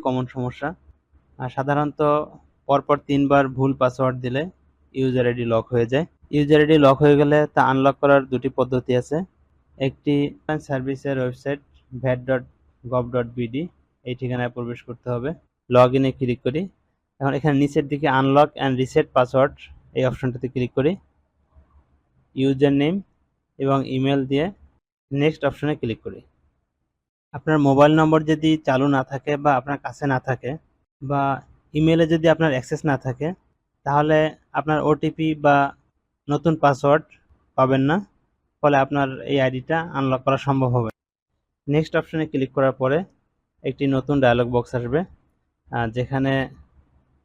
Common সমস্যা। সাধারণত পরপর 3 বার ভুল পাসওয়ার্ড দিলে ইউজার আইডি লক হয়ে যায়। ইউজার আইডি লক হয়ে গেলে তা আনলক করার দুটি পদ্ধতি আছে। একটি সার্ভিসের ওয়েবসাইট vat.gov.bd এই ঠিকানায় প্রবেশ করতে হবে। লগ ইনে ক্লিক করি। এখন এখানে নিচের দিকে আনলক অ্যান্ড রিসেট পাসওয়ার্ড এই অপশনটাতে ক্লিক করি। ইউজার নেম এবং ইমেল দিয়ে নেক্সট অপশনে ক্লিক করি। আপনার মোবাইল নম্বর যদি চালু না থাকে বা আপনার কাছে না থাকে বা ইমেলে যদি আপনার অ্যাক্সেস না থাকে, তাহলে আপনার ওটিপি বা নতুন পাসওয়ার্ড পাবেন না, ফলে আপনার এই আইডিটা আনলক করা সম্ভব হবে। নেক্সট অপশনে ক্লিক করার পরে একটি নতুন ডায়লগ বক্স আসবে, যেখানে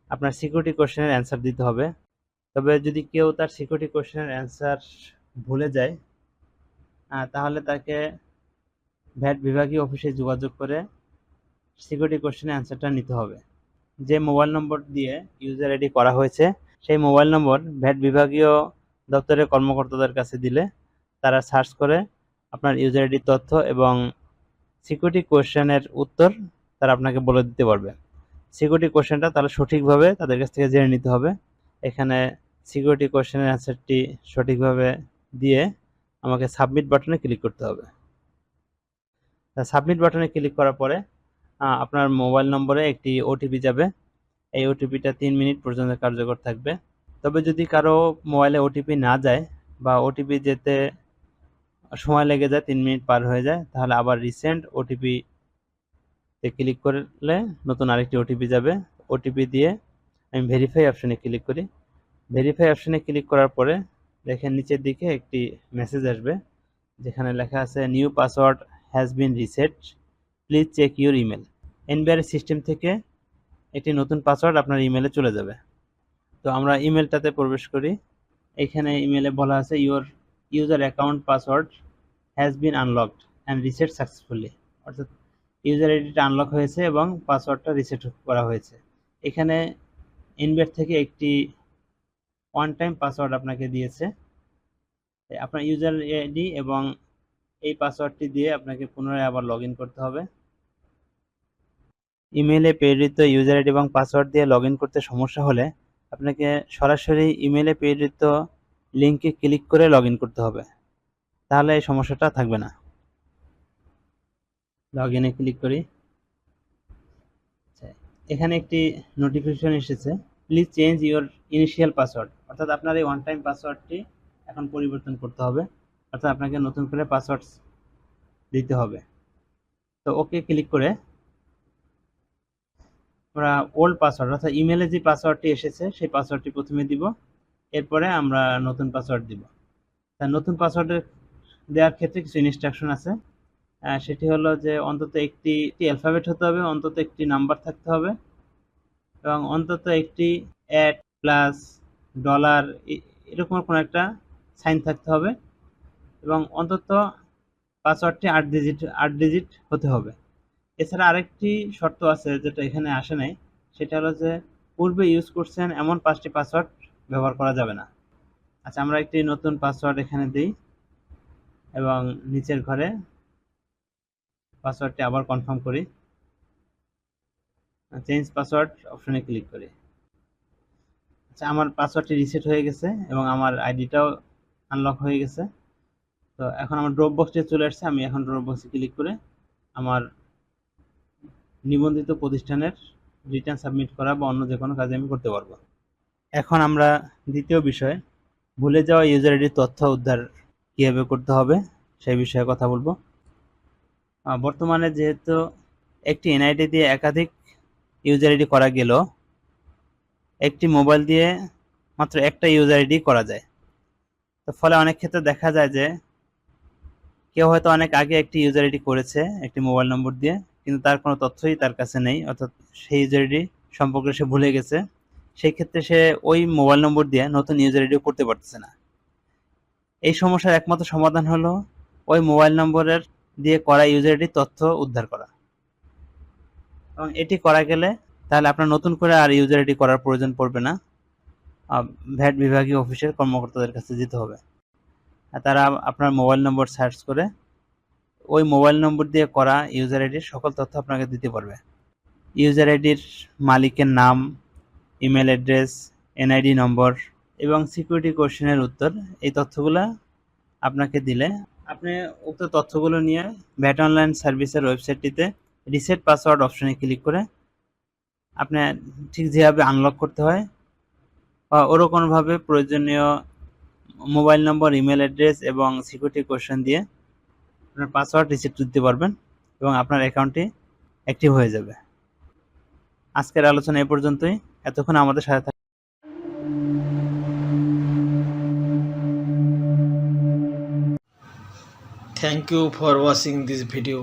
আপনার সিকিউরিটি কোশ্চেনের অ্যান্সার দিতে হবে। তবে যদি কেউ তার সিকিউরিটি কোশ্চেনের অ্যান্সার ভুলে যায়, তাহলে তাকে ভ্যাট বিভাগীয় অফিসে যোগাযোগ করে সিকিউরিটি কোশ্চেনের অ্যান্সারটা নিতে হবে। যে মোবাইল নম্বর দিয়ে ইউজার আইডি করা হয়েছে সেই মোবাইল নম্বর ভ্যাট বিভাগীয় দপ্তরের কর্মকর্তাদের কাছে দিলে তারা সার্চ করে আপনার ইউজার আইডির তথ্য এবং সিকিউরিটি কোশ্চেনের উত্তর তারা আপনাকে বলে দিতে পারবে। সিকিউরিটি কোশ্চেনটা তাহলে সঠিকভাবে তাদের কাছ থেকে জেনে নিতে হবে। এখানে সিকিউরিটি কোশ্চেনের অ্যান্সারটি সঠিকভাবে দিয়ে আমাকে সাবমিট বাটনে ক্লিক করতে হবে। সাবমিট বাটনে ক্লিক করার পরে আপনার মোবাইল নম্বরে একটি ওটিপি যাবে। এই ওটিপিটা 3 মিনিট পর্যন্ত কার্যকর থাকবে। তবে যদি কারো মোবাইলে ওটিপি না যায় বা ওটিপি যেতে সময় লেগে যায়, 3 মিনিট পার হয়ে যায়, তাহলে আবার রিসেন্ট ওটিপিতে ক্লিক করলে নতুন আরেকটি ওটিপি যাবে। ওটিপি দিয়ে আমি ভেরিফাই অপশনে ক্লিক করি। ভেরিফাই অপশনে ক্লিক করার পরে দেখেন নিচের দিকে একটি মেসেজ আসবে, যেখানে লেখা আছে new password has been reset, please check your email. NBR system থেকে একটি নতুন পাসওয়ার্ড আপনার ইমেলে চলে যাবে। তো আমরা ইমেলটাতে প্রবেশ করি। এখানে ইমেলে বলা আছে your user account password has bin unlocked and reset successfully, অর্থাৎ ইউজার আইডিটা আনলক হয়েছে এবং পাসওয়ার্ডটা রিসেট করা হয়েছে। এখানে এনবিআর থেকে একটি ওয়ান টাইম পাসওয়ার্ড আপনাকে দিয়েছে। আপনার ইউজার আইডি এবং এই পাসওয়ার্ডটি দিয়ে আপনাকে পুনরায় আবার লগ ইন করতে হবে। ইমেলে প্রেরিত ইউজার আইডি এবং পাসওয়ার্ড দিয়ে লগ ইন করতে সমস্যা হলে আপনাকে সরাসরি ইমেলে প্রেরিত লিঙ্কে ক্লিক করে লগ ইন করতে হবে, তাহলে এই সমস্যাটা থাকবে না। লগ ইনে ক্লিক করি। এখানে একটি নোটিফিকেশন এসেছে, please change your initial password, অর্থাৎ আপনার এই ওয়ান টাইম পাসওয়ার্ডটি এখন পরিবর্তন করতে হবে, অর্থাৎ আপনাকে নতুন করে পাসওয়ার্ড দিতে হবে। তো ওকে ক্লিক করে আমরা ওল্ড পাসওয়ার্ড অর্থাৎ ইমেলে যে পাসওয়ার্ডটি এসেছে সেই পাসওয়ার্ডটি প্রথমে দিব, এরপরে আমরা নতুন পাসওয়ার্ড দিব। তার নতুন পাসওয়ার্ডের দেওয়ার ক্ষেত্রে কিছু ইনস্ট্রাকশন আছে। সেটি হলো যে অন্তত একটি অ্যালফাবেট হতে হবে, অন্তত একটি নাম্বার থাকতে হবে এবং অন্তত একটি অ্যাট প্লাস ডলার এরকম কোনো একটা সাইন থাকতে হবে এবং অন্তত পাসওয়ার্ডটি 8 ডিজিট হতে হবে। এছাড়া আরেকটি শর্ত আছে যেটা এখানে আসে নাই, সেটা হলো যে পূর্বে ইউজ করছেন এমন 5টি পাসওয়ার্ড ব্যবহার করা যাবে না। আচ্ছা, আমরা একটি নতুন পাসওয়ার্ড এখানে দিই এবং নিচের ঘরে পাসওয়ার্ডটি আবার কনফার্ম করি। চেঞ্জ পাসওয়ার্ড অপশনে ক্লিক করি। আচ্ছা, আমার পাসওয়ার্ডটি রিসেট হয়ে গেছে এবং আমার আইডিটাও আনলক হয়ে গেছে। তো এখন আমার ড্রপ বক্সে চলে আসছে। আমি এখন ড্রপ বক্সে ক্লিক করে আমার নিবন্ধিত প্রতিষ্ঠানের রিটার্ন সাবমিট করা বা অন্য যে কোনো কাজে আমি করতে পারবো। এখন আমরা দ্বিতীয় বিষয়, ভুলে যাওয়া ইউজার আইডির তথ্য উদ্ধার কীভাবে করতে হবে সেই বিষয়ে কথা বলবো। বর্তমানে যেহেতু একটি এনআইডি দিয়ে একাধিক ইউজার আইডি করা গেল, একটি মোবাইল দিয়ে মাত্র একটা ইউজার আইডি করা যায়। তো ফলে অনেক ক্ষেত্রে দেখা যায় যে কেউ হয়তো অনেক আগে একটি ইউজার আইডি করেছে একটি মোবাইল নম্বর দিয়ে, কিন্তু তার কোনো তথ্যই তার কাছে নেই, অর্থাৎ সেই ইউজার আইডি সম্পর্কে সে ভুলে গেছে। সেই ক্ষেত্রে সে ওই মোবাইল নম্বর দিয়ে নতুন ইউজার আইডি করতে পারতেছে না। এই সমস্যার একমাত্র সমাধান হলো ওই মোবাইল নম্বরের দিয়ে করা ইউজার আইডির তথ্য উদ্ধার করা, এবং এটি করা গেলে তাহলে আপনার নতুন করে আর ইউজার আইডি করার প্রয়োজন পড়বে না। ভ্যাট বিভাগীয় অফিসের কর্মকর্তাদের কাছে যেতে হবে। তারা আপনার মোবাইল নম্বর সার্চ করে ওই মোবাইল নম্বর দিয়ে করা ইউজার আইডির সকল তথ্য আপনাকে দিতে পারবে। ইউজার আইডির মালিকের নাম, ইমেল অ্যাড্রেস, এনআইডি নম্বর এবং সিকিউরিটি কোশ্চেনের উত্তর, এই তথ্যগুলো আপনাকে দিলে আপনি উক্ত তথ্যগুলো নিয়ে ভ্যাট অনলাইন সার্ভিসের ওয়েবসাইটটিতে রিসেট পাসওয়ার্ড অপশনে ক্লিক করে আপনি ঠিক যেভাবে আনলক করতে হয় ওরকমভাবে প্রয়োজনীয় মোবাইল নম্বর, ইমেল অ্যাড্রেস এবং সিকিউরিটি কোশ্চেন দিয়ে আপনার পাসওয়ার্ড রিসেট দিতে পারবেন এবং আপনার অ্যাকাউন্টটি অ্যাক্টিভ হয়ে যাবে। আজকের আলোচনা এ পর্যন্তই। এতক্ষণ আমাদের সাথে Thank you for watching this video.